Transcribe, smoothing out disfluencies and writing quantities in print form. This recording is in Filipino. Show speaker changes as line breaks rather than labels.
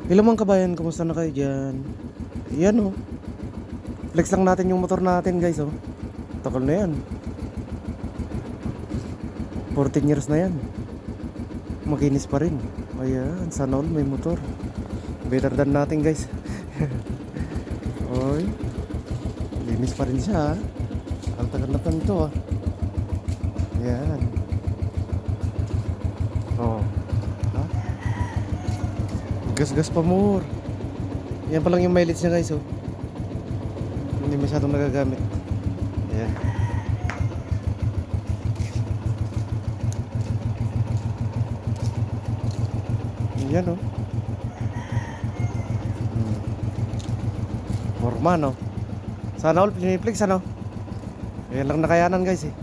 Hello mga kabayan, kumusta na kayo dyan? Yan oh, flex lang natin yung motor natin guys oh. Takal na yan, 14 years na yan. Makinis pa rin. Ayan, sana all may motor. Better than natin guys. Oy, linis pa rin siya. Ang tagal na tanto ah. Ayan. Oh, ha? Gas-gas pa more. Yan pa lang yung mileage niya guys oh. Hindi masyadong nagagamit. Ayan. Yan oh. Forma no. Sana all piniplex ano. Ayan lang nakayanan guys eh.